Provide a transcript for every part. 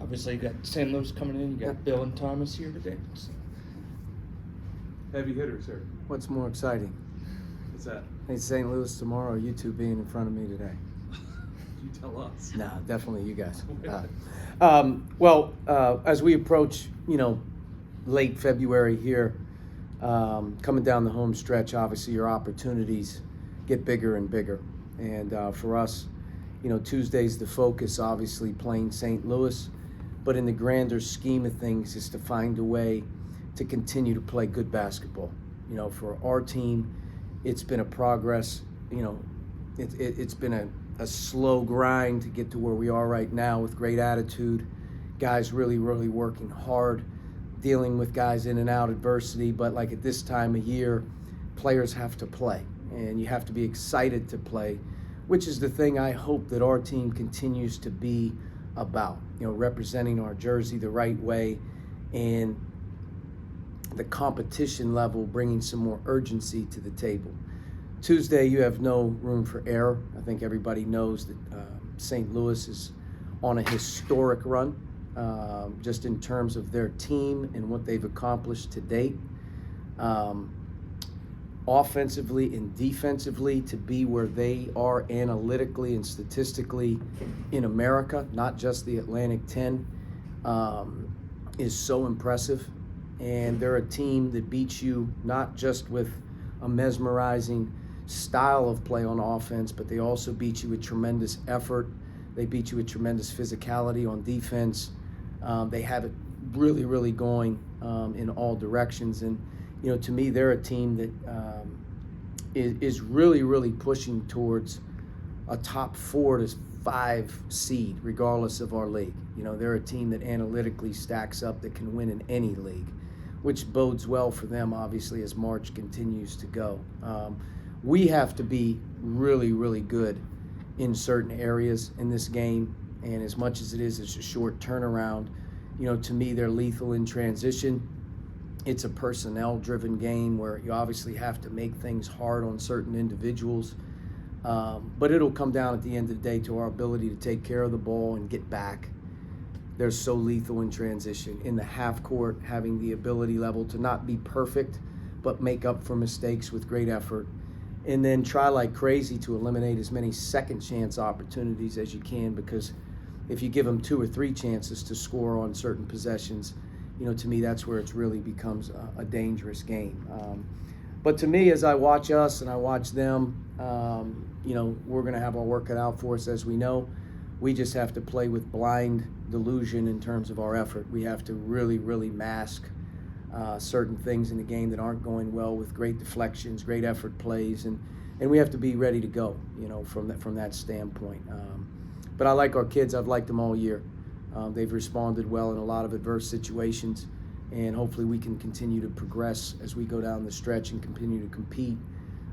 Obviously, you got St. Louis coming in. You got Bill and Thomas here today. So. Heavy hitters here. What's more exciting? What's that? Hey, St. Louis tomorrow, or you two being in front of me today? You tell us. No, definitely you guys. As we approach, late February here, coming down the home stretch, obviously your opportunities get bigger and bigger. And for us, Tuesday's the focus, obviously playing St. Louis, but in the grander scheme of things is to find a way to continue to play good basketball. For our team, it's been a progress. It's been a slow grind to get to where we are right now with great attitude, guys really, really working hard, dealing with guys in and out adversity. But like at this time of year, players have to play, and you have to be excited to play, which is the thing I hope that our team continues to be about, representing our jersey the right way, and the competition level bringing some more urgency to the table. Tuesday, you have no room for error. I think everybody knows that St. Louis is on a historic run, just in terms of their team and what they've accomplished to date. Offensively and defensively, to be where they are analytically and statistically in America, not just the Atlantic 10, is so impressive. And they're a team that beats you not just with a mesmerizing style of play on offense, but they also beat you with tremendous effort. They beat you with tremendous physicality on defense. They have it really, really going in all directions. And, to me, they're a team that is really, really pushing towards a top 4 to 5 seed, regardless of our league. They're a team that analytically stacks up that can win in any league, which bodes well for them, obviously, as March continues to go. We have to be really, really good in certain areas in this game, and as much as it's a short turnaround, to me, they're lethal in transition. It's a personnel-driven game where you obviously have to make things hard on certain individuals, but it'll come down at the end of the day to our ability to take care of the ball and get back. They're so lethal in transition. In the half court, having the ability level to not be perfect, but make up for mistakes with great effort. And then try like crazy to eliminate as many second chance opportunities as you can, because if you give them 2 or 3 chances to score on certain possessions, to me, that's where it really becomes a dangerous game. But to me, as I watch us and I watch them, we're going to have our work cut out for us, as we know. We just have to play with blind delusion in terms of our effort. We have to really, really mask certain things in the game that aren't going well with great deflections, great effort plays, and we have to be ready to go, from that standpoint. But I like our kids. I've liked them all year. They've responded well in a lot of adverse situations, and hopefully we can continue to progress as we go down the stretch and continue to compete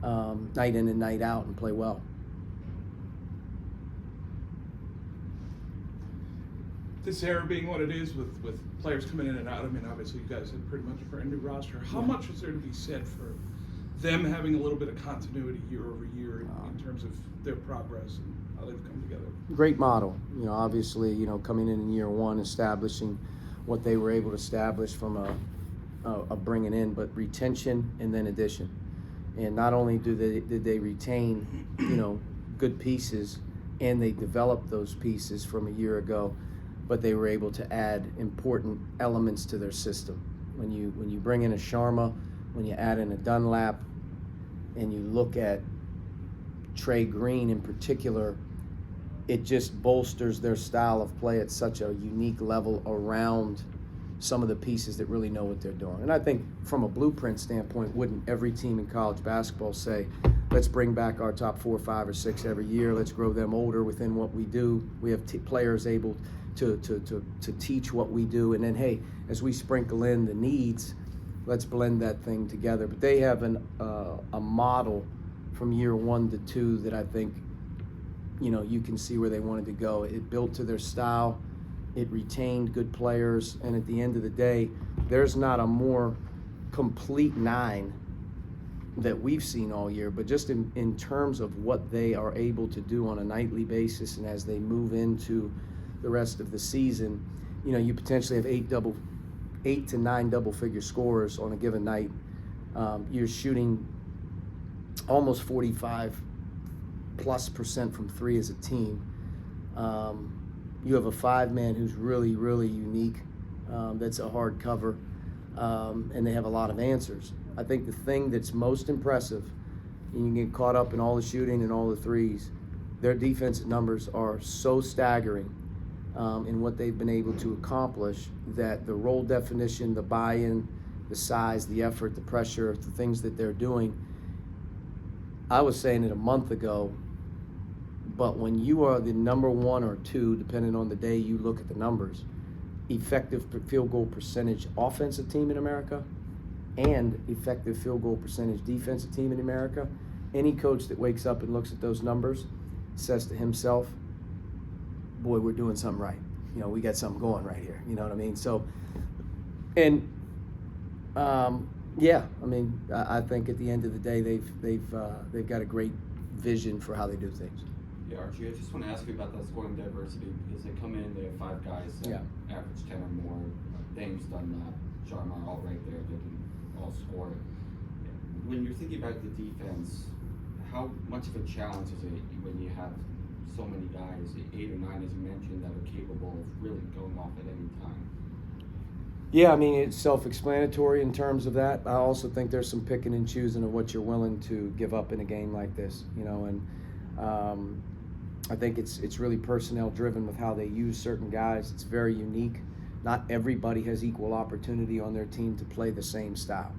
night in and night out and play well. This era being what it is, with players coming in and out, obviously you guys have pretty much a brand new roster. How much is there to be said for them having a little bit of continuity year over year in terms of their progress and how they've come together? Great model. Obviously, coming in year one, establishing what they were able to establish from a bringing in, but retention and then addition. And not only did they retain, good pieces, and they developed those pieces from a year ago, but they were able to add important elements to their system. When you bring in a Sharma, when you add in a Dunlap, and you look at Trey Green in particular, it just bolsters their style of play at such a unique level around some of the pieces that really know what they're doing. And I think from a blueprint standpoint, wouldn't every team in college basketball say, let's bring back our top 4, 5, or 6 every year, let's grow them older within what we do. We have players able to teach what we do, and then, hey, as we sprinkle in the needs, let's blend that thing together. But they have a model from year 1 to 2 that I think, you can see where they wanted to go. It built to their style, it retained good players, and at the end of the day, there's not a more complete 9 that we've seen all year, but just in terms of what they are able to do on a nightly basis and as they move into the rest of the season, you potentially have 8 to 9 double-figure scorers on a given night. You're shooting almost 45+% from three as a team. You have a 5-man who's really, really unique. That's a hard cover, and they have a lot of answers. I think the thing that's most impressive, and you get caught up in all the shooting and all the threes, their defensive numbers are so staggering in what they've been able to accomplish that the role definition, the buy-in, the size, the effort, the pressure, the things that they're doing. I was saying it a month ago, but when you are the number 1 or 2, depending on the day you look at the numbers, effective field goal percentage offensive team in America and effective field goal percentage defensive team in America, any coach that wakes up and looks at those numbers says to himself, boy, we're doing something right. We got something going right here. You know what I mean? So, and I think at the end of the day, they've got a great vision for how they do things. Yeah, Archie, I just want to ask you about that scoring diversity because they come in, they have 5 guys that average 10 or more. Thames, Dunlap, Sharma, all right there. They can all score. When you're thinking about the defense, how much of a challenge is it when you have so many guys, 8 or 9 as you mentioned, that are capable of really going off at any time? Yeah, I mean, it's self-explanatory in terms of that. I also think there's some picking and choosing of what you're willing to give up in a game like this, and I think it's really personnel driven with how they use certain guys. It's very unique. Not everybody has equal opportunity on their team to play the same style.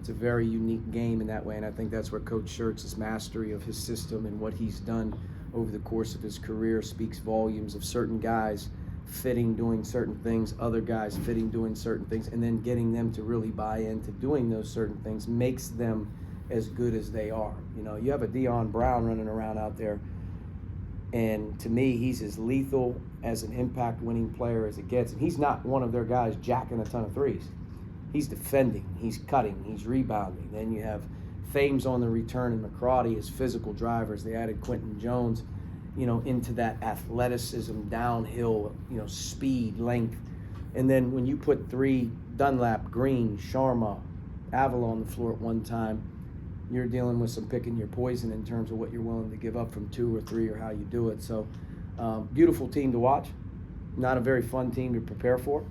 It's a very unique game in that way, and I think that's where Coach Schertz's mastery of his system and what he's done over the course of his career speaks volumes of certain guys fitting doing certain things, other guys fitting doing certain things, and then getting them to really buy into doing those certain things makes them as good as they are. You have a Deion Brown running around out there, and to me, he's as lethal as an impact-winning player as it gets. And he's not one of their guys jacking a ton of threes. He's defending, he's cutting, he's rebounding. Then you have Thames on the return and Rhody as physical drivers. They added Quentin Jones, into that athleticism, downhill, speed, length. And then when you put 3, Dunlap, Green, Sharma, Avila on the floor at one time, you're dealing with some picking your poison in terms of what you're willing to give up from 2 or 3 or how you do it. So beautiful team to watch. Not a very fun team to prepare for,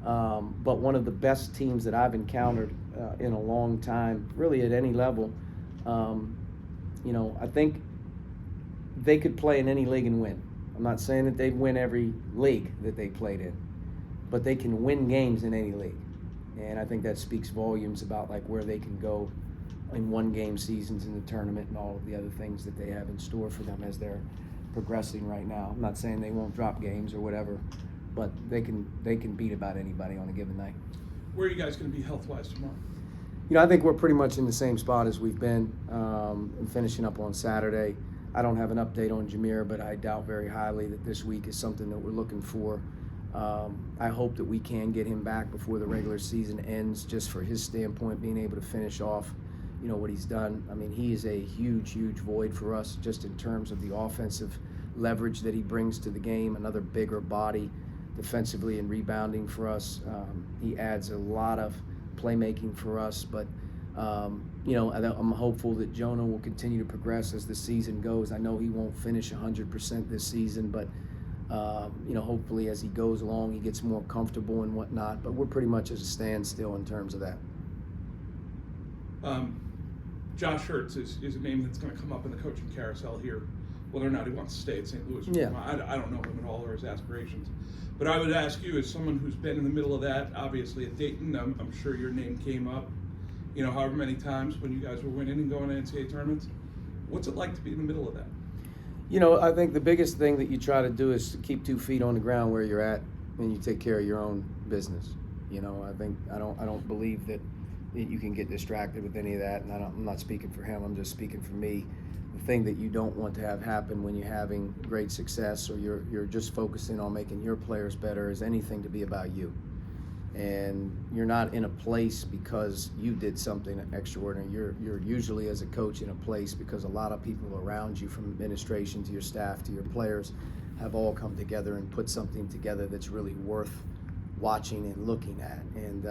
but one of the best teams that I've encountered in a long time, really at any level. I think they could play in any league and win. I'm not saying that they'd win every league that they played in, but they can win games in any league. And I think that speaks volumes about where they can go in 1-game seasons in the tournament and all of the other things that they have in store for them as they're progressing right now. I'm not saying they won't drop games or whatever, but they can beat about anybody on a given night. Where are you guys going to be health-wise tomorrow? I think we're pretty much in the same spot as we've been and finishing up on Saturday. I don't have an update on Jameer, but I doubt very highly that this week is something that we're looking for. I hope that we can get him back before the regular season ends, just for his standpoint, being able to finish off what he's done. I mean, he is a huge, huge void for us just in terms of the offensive leverage that he brings to the game, another bigger body defensively and rebounding for us. He adds a lot of playmaking for us, but I'm hopeful that Jonah will continue to progress as the season goes. I know he won't finish 100% this season, but hopefully as he goes along, he gets more comfortable and whatnot. But we're pretty much at a standstill in terms of that. Josh Schertz is a name that's going to come up in the coaching carousel here, whether or not he wants to stay at St. Louis. Yeah. I don't know him at all or his aspirations. But I would ask you, as someone who's been in the middle of that, obviously at Dayton, I'm sure your name came up, however many times when you guys were winning and going to NCAA tournaments. What's it like to be in the middle of that? I think the biggest thing that you try to do is to keep 2 feet on the ground where you're at, and you take care of your own business. I don't believe that you can get distracted with any of that, and I'm not speaking for him. I'm just speaking for me. The thing that you don't want to have happen when you're having great success or you're just focusing on making your players better is anything to be about you. And you're not in a place because you did something extraordinary. You're usually, as a coach, in a place because a lot of people around you, from administration to your staff to your players, have all come together and put something together that's really worth watching and looking at. And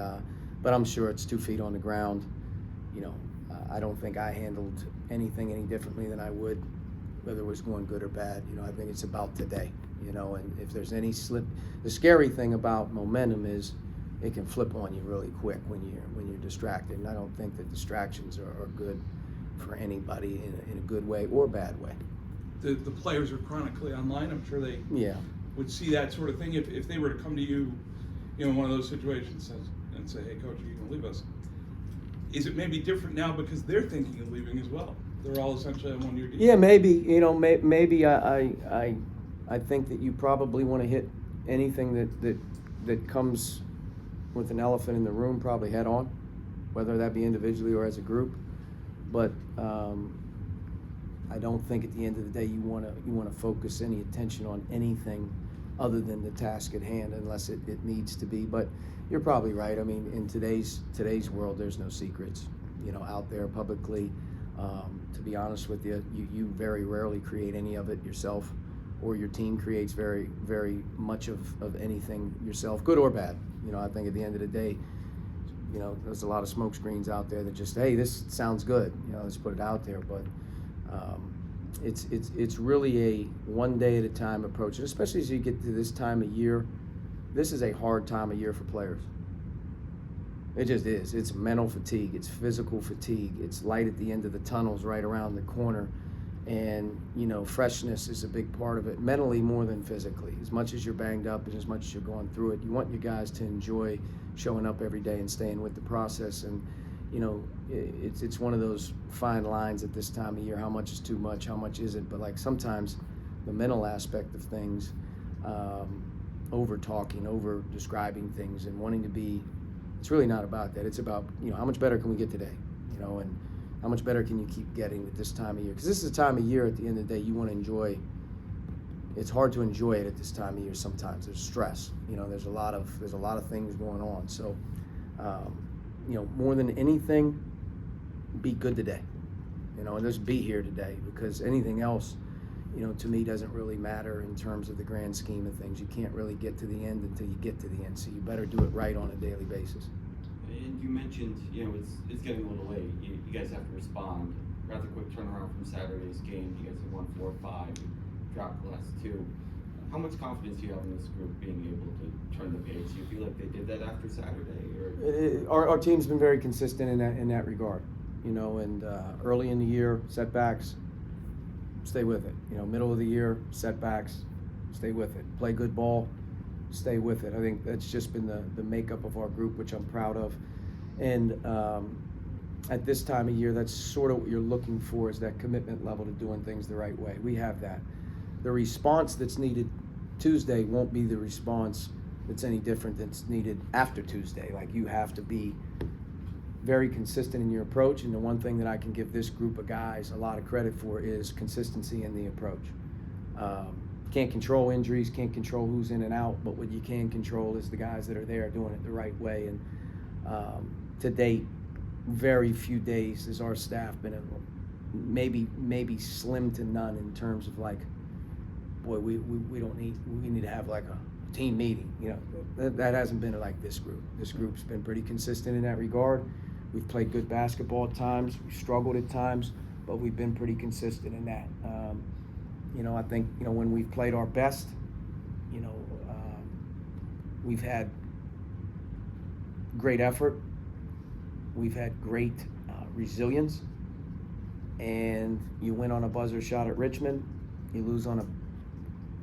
but I'm sure it's 2 feet on the ground. You know, I don't think I handled anything any differently than I would, whether it was going good or bad. You know, I think it's about today. You know, and if there's any slip, the scary thing about momentum is it can flip on you really quick when you're distracted. And I don't think that distractions are good for anybody in a good way or bad way. The players are chronically online. I'm sure they would see that sort of thing if they were to come to you, you know, in one of those situations and say, "Hey, coach, are you going to leave us?" Is it maybe different now because they're thinking of leaving as well? They're all essentially on 1-year deals. Yeah, maybe. You know, maybe I think that you probably want to hit anything that comes with an elephant in the room probably head on, whether that be individually or as a group. But I don't think at the end of the day you want to focus any attention on anything other than the task at hand, unless it needs to be. But you're probably right. I mean, in today's world, there's no secrets, you know, out there publicly. To be honest with you, you very rarely create any of it yourself, or your team creates very, very much of anything yourself, good or bad. You know, I think at the end of the day, you know, there's a lot of smoke screens out there that just, hey, this sounds good, you know, let's put it out there. But it's really a one day at a time approach, and especially as you get to this time of year. This is a hard time of year for players. It just is. It's mental fatigue. It's physical fatigue. It's light at the end of the tunnels right around the corner. And, you know, freshness is a big part of it, mentally more than physically. As much as you're banged up and as much as you're going through it, you want your guys to enjoy showing up every day and staying with the process. And, you know, it's one of those fine lines at this time of year. How much is too much? How much isn't? But, like, sometimes the mental aspect of things, over talking, over describing things, and wanting to be, it's really not about that. It's about, you know, how much better can we get today, you know, and how much better can you keep getting at this time of year? Because this is a time of year at the end of the day you want to enjoy. It's hard to enjoy it at this time of year sometimes. There's stress, you know, there's a lot of things going on. So, you know, more than anything, be good today, you know, and just be here today, because anything else, you know, to me doesn't really matter in terms of the grand scheme of things. You can't really get to the end until you get to the end, so you better do it right on a daily basis. And you mentioned, you know, it's getting a little late. You guys have to respond. Rather quick turnaround from Saturday's game. You guys have won 4-5. You dropped the last 2. How much confidence do you have in this group being able to turn the page? Do you feel like they did that after Saturday? Or Our team's been very consistent in that regard, you know. And early in the year, setbacks, stay with it. You know, middle of the year, setbacks, stay with it. Play good ball, stay with it. I think that's just been the makeup of our group, which I'm proud of. And at this time of year, that's sort of what you're looking for, is that commitment level to doing things the right way. We have that. The response that's needed Tuesday won't be the response that's any different that's needed after Tuesday. Like, you have to be very consistent in your approach, and the one thing that I can give this group of guys a lot of credit for is consistency in the approach. Can't control injuries, can't control who's in and out, but what you can control is the guys that are there doing it the right way. And to date, very few days has our staff been maybe slim to none in terms of, like, boy, we need to have like a team meeting. You know, that hasn't been like this group. This group's been pretty consistent in that regard. We've played good basketball at times. We've struggled at times, but we've been pretty consistent in that. You know, I think, you know, when we've played our best, you know, we've had great effort. We've had great resilience. And you win on a buzzer shot at Richmond, you lose on a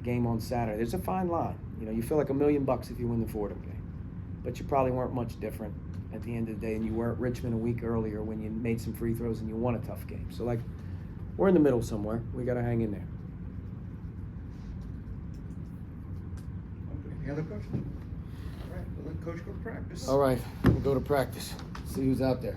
game on Saturday. There's a fine line. You know, you feel like $1 million if you win the Fordham game, but you probably weren't much different at the end of the day, and you were at Richmond a week earlier when you made some free throws and you won a tough game. So, like, we're in the middle somewhere. We got to hang in there. Any other questions? All right, we'll let Coach go to practice. All right, we'll go to practice. See who's out there.